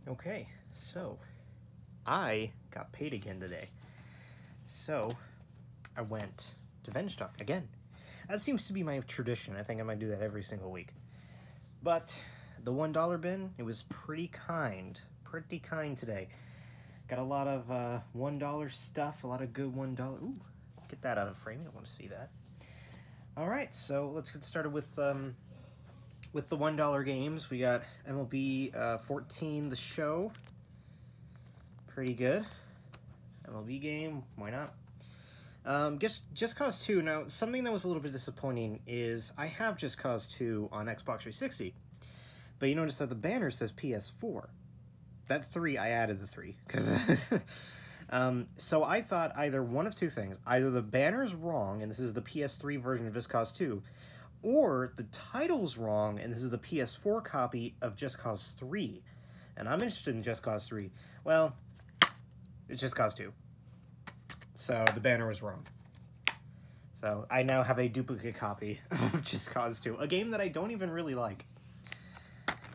Okay, so I got paid again today. So I went to Venstock again. That seems to be my tradition. I think I might do that every single week. But the $1 bin, it was pretty kind today. Got a lot of $1 stuff, a lot of good $1. Ooh, get that out of frame. I don't want to see that. All right, so let's get started with the $1 games. We got MLB 14, the show. Pretty good. MLB game, why not? Just Cause 2. Now, something that was a little bit disappointing is I have Just Cause 2 on Xbox 360, but you notice that the banner says PS4. That 3, I added the 3, because so I thought either one of two things. Either the banner's wrong, and this is the PS3 version of Just Cause 2, or the title's wrong, and this is the PS4 copy of Just Cause 3. And I'm interested in Just Cause 3. Well, it's Just Cause 2. So the banner was wrong. So I now have a duplicate copy of Just Cause 2, a game that I don't even really like.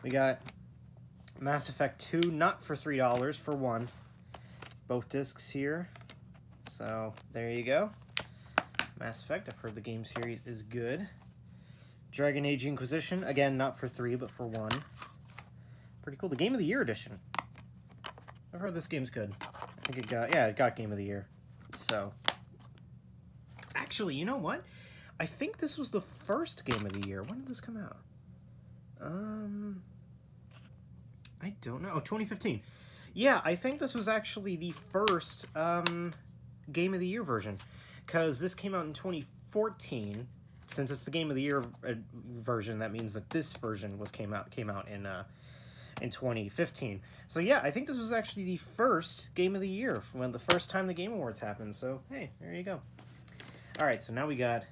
We got Mass Effect 2, not for $3, for $1. Both discs here. So there you go. Mass Effect, I've heard the game series is good. Dragon Age Inquisition, again, not for $3, but for $1. Pretty cool. The Game of the Year edition. I've heard this game's good. I think it got Game of the Year. So, actually, you know what? I think this was the first Game of the Year. When did this come out? I don't know. Oh, 2015. Yeah, I think this was actually the first Game of the Year version, because this came out in 2014. Since it's the Game of the Year version, that means that this version came out in 2015. So yeah, I think this was actually the first Game of the Year, when the first time the Game Awards happened. So hey, there you go. All right, so now we got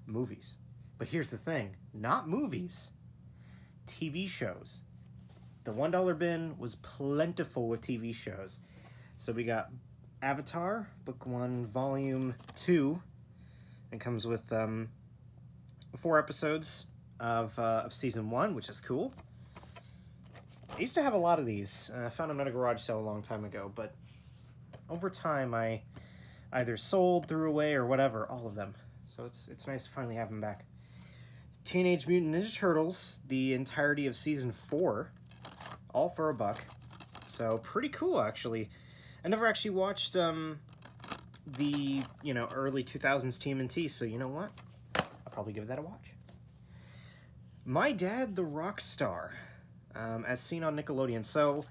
movies. But here's the thing, not movies, TV shows. The $1 bin was plentiful with TV shows. So we got Avatar, Book 1, Volume 2. It comes with 4 episodes of Season 1, which is cool. I used to have a lot of these. I found them at a garage sale a long time ago, but over time I either sold, threw away, or whatever, all of them. So it's nice to finally have them back. Teenage Mutant Ninja Turtles, the entirety of Season 4, all for $1. So pretty cool, actually. I never actually watched the early 2000s TMNT, so you know what? I'll probably give that a watch. My Dad, the Rock Star, as seen on Nickelodeon. So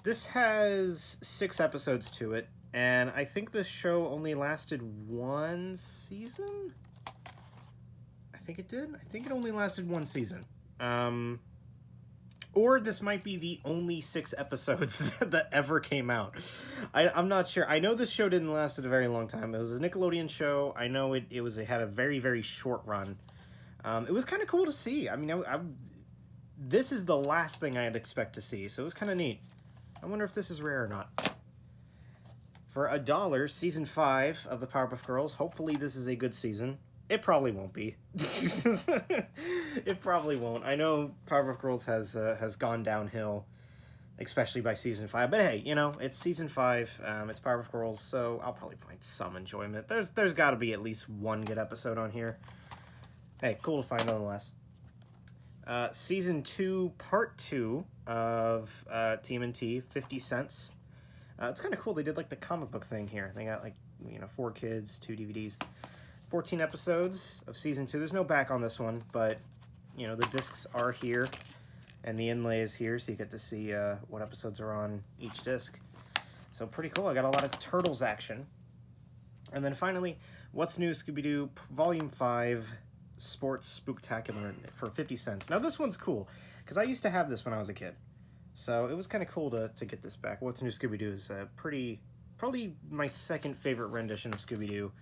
this has 6 episodes to it, and I think this show only lasted 1 season? I think it did. I think it only lasted 1 season. Or this might be the only 6 episodes that ever came out. I'm not sure. I know this show didn't last a very long time. It was a Nickelodeon show. I know it had a very, very short run. It was kind of cool to see. I mean, this is the last thing I'd expect to see, so it was kind of neat. I wonder if this is rare or not. For $1, Season 5 of the Powerpuff Girls. Hopefully this is a good season. It probably won't be. It probably won't. I know Powerpuff Girls has gone downhill, especially by Season 5. But hey, it's Season 5. It's Powerpuff Girls, so I'll probably find some enjoyment. There's got to be at least one good episode on here. Hey, cool to find nonetheless. Season 2, Part 2 of TMNT, 50 cents. It's kind of cool. They did like the comic book thing here. They got 4 kids, 2 DVDs. 14 episodes of Season 2. There's no back on this one, but, the discs are here, and the inlay is here, so you get to see what episodes are on each disc. So pretty cool. I got a lot of Turtles action. And then finally, What's New Scooby-Doo Volume 5 Sports Spooktacular for 50 cents. Now this one's cool, because I used to have this when I was a kid. So it was kind of cool to get this back. What's New Scooby-Doo is probably my second favorite rendition of Scooby-Doo.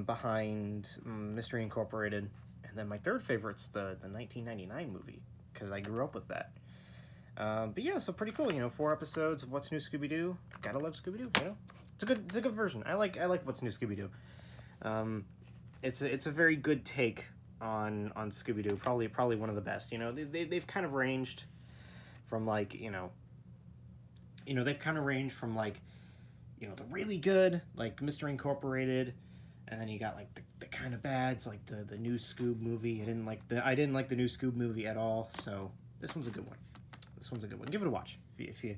Behind Mystery Incorporated, and then my third favorite's the 1999 movie, because I grew up with that. But yeah, so pretty cool. 4 episodes of What's New Scooby-Doo. Gotta love Scooby-Doo. It's a good version. I like What's New Scooby-Doo. It's a very good take on Scooby-Doo. Probably one of the best. They've kind of ranged from you know, they've kind of ranged from like, you know, the really good, like Mr. Incorporated, and then you got like the kind of bads, like the new Scoob movie. I didn't like the new Scoob movie at all. So this one's a good one. This one's a good one. Give it a watch if you.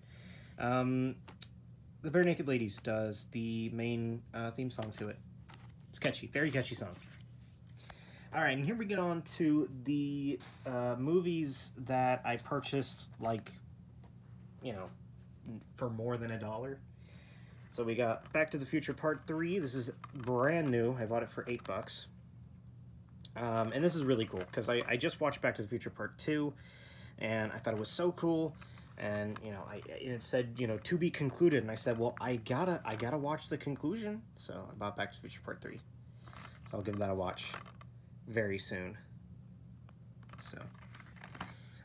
The Bare Naked Ladies does the main theme song to it. It's catchy, very catchy song. All right, and here we get on to the movies that I purchased, like, you know, for more than $1. So we got Back to the Future Part 3. This is brand new. I bought it for $8. And this is really cool, because I just watched Back to the Future Part 2, and I thought it was so cool. And, you know, it said, you know, to be concluded. And I said, well, I gotta watch the conclusion. So I bought Back to the Future Part 3. So I'll give that a watch very soon. So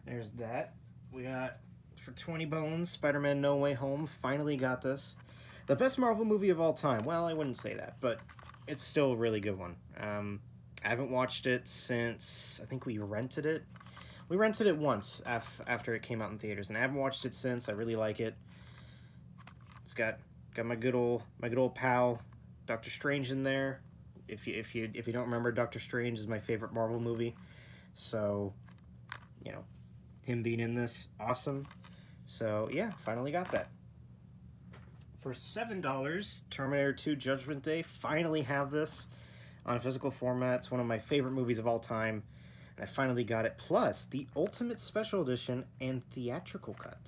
there's that. We got, for 20 bones, Spider-Man No Way Home. Finally got this. The best Marvel movie of all time. Well, I wouldn't say that, but it's still a really good one. I haven't watched it since, I think we rented it. We rented it once after it came out in theaters, and I haven't watched it since. I really like it. It's got my good old pal Doctor Strange in there. If you don't remember, Doctor Strange is my favorite Marvel movie. So, you know, him being in this, awesome. So yeah, finally got that. For $7, Terminator 2 Judgment Day. Finally have this on a physical format. It's one of my favorite movies of all time. And I finally got it. Plus, the Ultimate Special Edition and Theatrical Cut.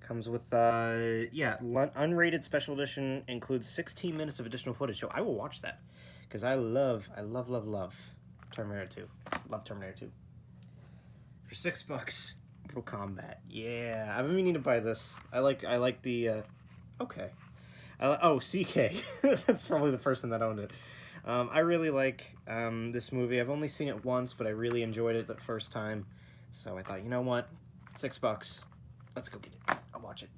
Comes with, unrated Special Edition. Includes 16 minutes of additional footage. So I will watch that. Because I love Terminator 2. Love Terminator 2. For $6, Mortal Kombat. Yeah, I've been meaning to buy this. I like the, okay. CK. That's probably the person that owned it. I really like this movie. I've only seen it once, but I really enjoyed it the first time. So I thought, you know what? $6. Let's go get it. I'll watch it.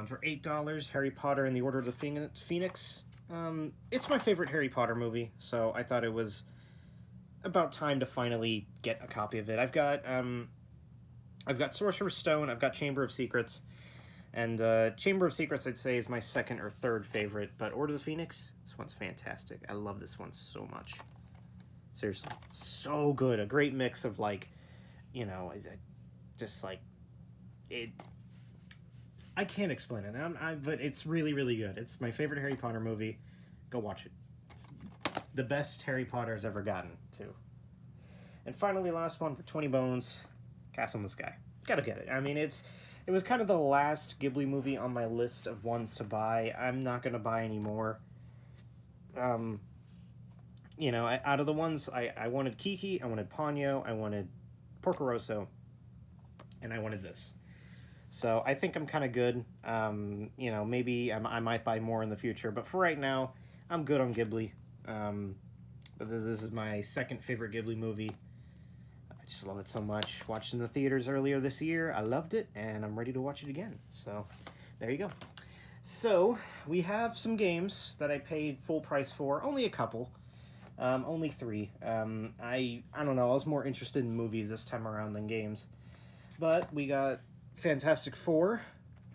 For $8, Harry Potter and the Order of the Phoenix. It's my favorite Harry Potter movie, so I thought it was about time to finally get a copy of it. I've got Sorcerer's Stone. I've got Chamber of Secrets. And Chamber of Secrets, I'd say, is my second or third favorite. But Order of the Phoenix, this one's fantastic. I love this one so much. Seriously, so good. A great mix of, like, you know, just like it. I can't explain it, but it's really, really good. It's my favorite Harry Potter movie. Go watch it. It's the best Harry Potter's ever gotten, too. And finally, last one for 20 bones, Castle in the Sky. Gotta get it. I mean, it was kind of the last Ghibli movie on my list of ones to buy. I'm not going to buy any more. You know, out of the ones, I wanted Kiki, I wanted Ponyo, I wanted Porco Rosso, and I wanted this. So I think I'm kind of good. You know, maybe I might buy more in the future, but for right now, I'm good on Ghibli. But this is my second favorite Ghibli movie. I just love it so much. Watched it in the theaters earlier this year. I loved it, and I'm ready to watch it again. So, there you go. So, we have some games that I paid full price for. Only a couple. Only 3. I don't know. I was more interested in movies this time around than games. But we got Fantastic Four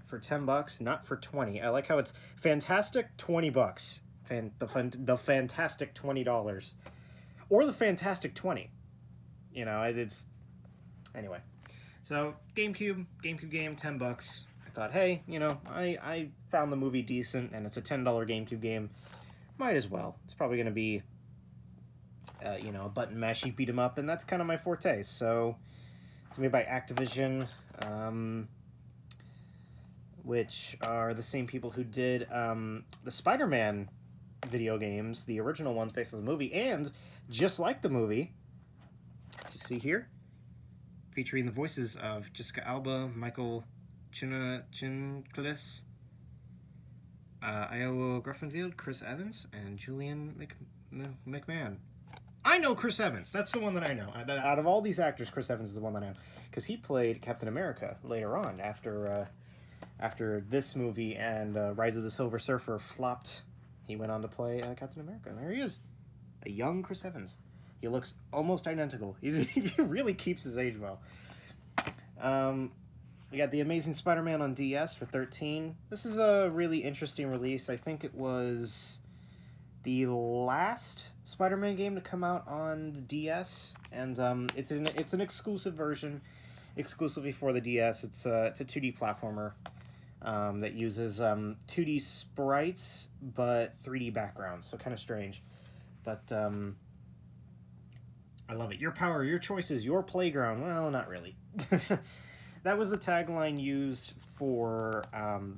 for $10, not for 20. I like how it's Fantastic $20. The Fantastic $20. Or the Fantastic 20. You know, it's... Anyway. So, GameCube game, $10. I thought, hey, you know, I found the movie decent, and it's a $10 GameCube game. Might as well. It's probably going to be, you know, a button mashy beat 'em up, and that's kind of my forte. So, it's made by Activision, which are the same people who did the SpiderMan video games, the original ones based on the movie, and just like the movie, you see here, featuring the voices of Jessica Alba, Michael Chiklis, Iowa Gruffinfield, Chris Evans, and Julian McMahon. I know Chris Evans. That's the one that I know. Out of all these actors, Chris Evans is the one that I know. Because he played Captain America later on, after this movie and Rise of the Silver Surfer flopped. He went on to play Captain America. And there he is. A young Chris Evans. He looks almost identical. He really keeps his age well. We got The Amazing Spider-Man on DS for $13. This is a really interesting release. I think it was the last Spider-Man game to come out on the DS, and it's an exclusive version, exclusively for the DS. It's a 2D platformer that uses 2D sprites but 3D backgrounds, so kind of strange. But I love it. Your power, your choices, your playground. Well, not really. That was the tagline used for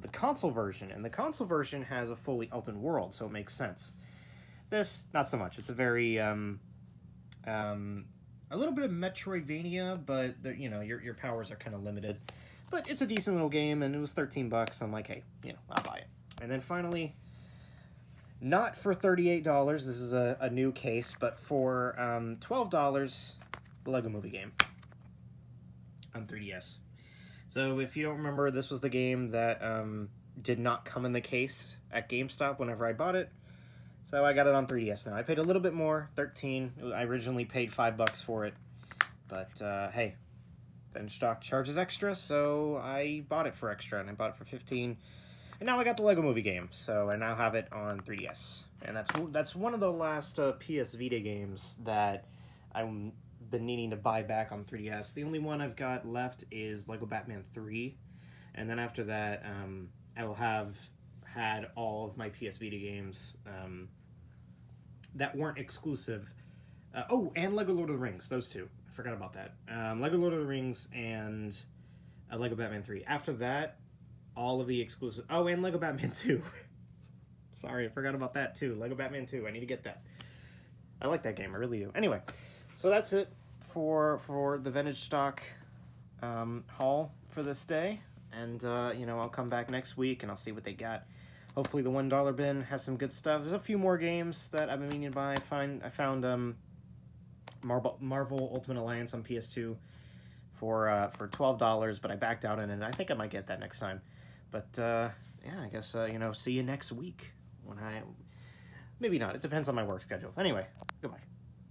the console version, and the console version has a fully open world, so it makes sense. This, not so much. It's a very, a little bit of Metroidvania, but you know, your powers are kind of limited. But it's a decent little game, and it was $13. I'm like, hey, you know, I'll buy it. And then finally, not for $38. This is a new case, but for $12, the Lego Movie game on 3DS. So if you don't remember, this was the game that did not come in the case at GameStop whenever I bought it. So I got it on 3DS now. I paid a little bit more, $13. I originally paid $5 for it. But hey, GameStop charges extra, so I bought it for extra, and I bought it for $15. And now I got the Lego Movie game, so I now have it on 3DS. And that's one of the last PS Vita games that I've been needing to buy back on 3DS. The only one I've got left is Lego Batman 3. And then after that, I will have had all of my PS Vita games that weren't exclusive. Oh, and Lego Lord of the Rings, those two. I forgot about that. Lego Lord of the Rings and Lego Batman 3. After that, all of the exclusive... Oh, and Lego Batman 2. Sorry, I forgot about that too. Lego Batman 2, I need to get that. I like that game, I really do. Anyway, so that's it for the vintage stock haul for this day. And, you know, I'll come back next week and I'll see what they got. Hopefully the $1 bin has some good stuff. There's a few more games that I've been meaning to buy. I found Marvel Ultimate Alliance on PS2 for $12, but I backed out on it. I think I might get that next time. But, yeah, I guess, you know, see you next week. Maybe not. It depends on my work schedule. Anyway, goodbye.